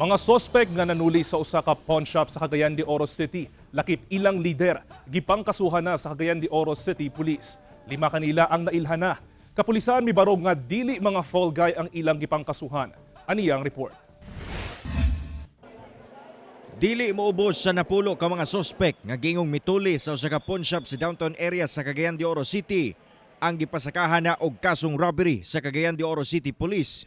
Mga sospek nga nanuli sa usa ka pawn shop sa Cagayan de Oro City, lakip ilang lider, gipang kasuhan na sa Cagayan de Oro City Police. 5 kanila ang nailhan na. Kapulisan mibarog nga dili mga fall guy ang ilang gipang kasuhan. Aniyang report. Dili moubos sa napulo ka mga sospek nga gingong mituli sa usa ka pawn shop sa downtown area sa Cagayan de Oro City ang gipasakahan na og kasong robbery sa Cagayan de Oro City Police.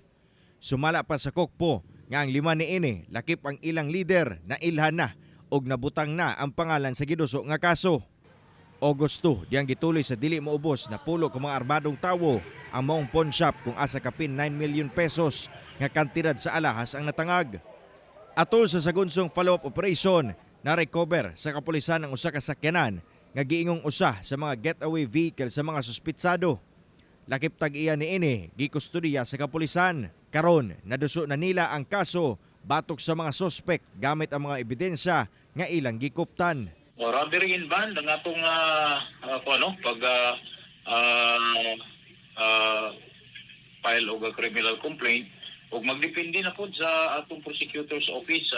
Sumala pa sa kokpo nga ang 5 niini lakip ang ilang leader na ilhan na og nabutang na ang pangalan sa giduso nga kaso. Agosto diyang gituloy sa dili moubos na pulo ka mga armadong tawo ang maong pawn shop kung asa kapin 9 million pesos nga kantidad sa alahas ang natangag. Atol sa sagunsong follow-up operation, na-recover sa kapulisan ang usa ka sakyanan nga giingong usa sa mga getaway vehicle sa mga suspitsado. Lakip tag-iya niini gikustudiya sa kapulisan. Karon naduso na nila ang kaso batok sa mga sospek gamit ang mga ebidensya nga ilang gikuptan. Robbery in van ang atong file og criminal complaint ug magdepende na pud sa atong prosecutor's office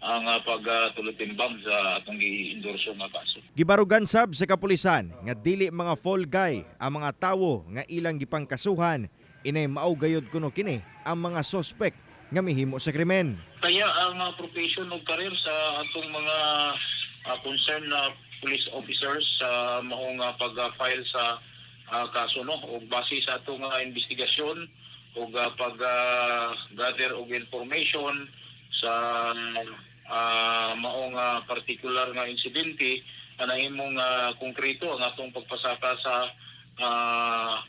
ang pagtulutimbang sa atong gi-endorso nga kaso. Gibarugan sab sa kapulisan nga dili mga fall guy ang mga tawo nga ilang gipangkasuhan, inay mao gayud kuno kini ang mga sospek nga mihimo sa krimen. Kaya ang profession ug career sa atong mga concerned na police officers sa mahong pag-file sa kaso no ug base sa atong investigasyon ug pag-gather og information sa maong particular nga insidente na himong konkreto ang atong pagpasaka sa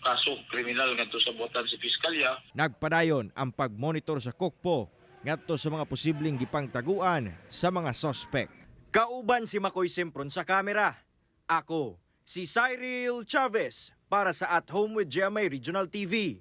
kaso kriminal ngadto sa buotan si Piskalya. Nagpadayon ang pagmonitor sa kokpo ngadto sa mga posibleng gipangtaguan sa mga sospek. Kauban si Makoy Sempron sa kamera. Ako si Cyril Chavez para sa At Home with GMA Regional TV.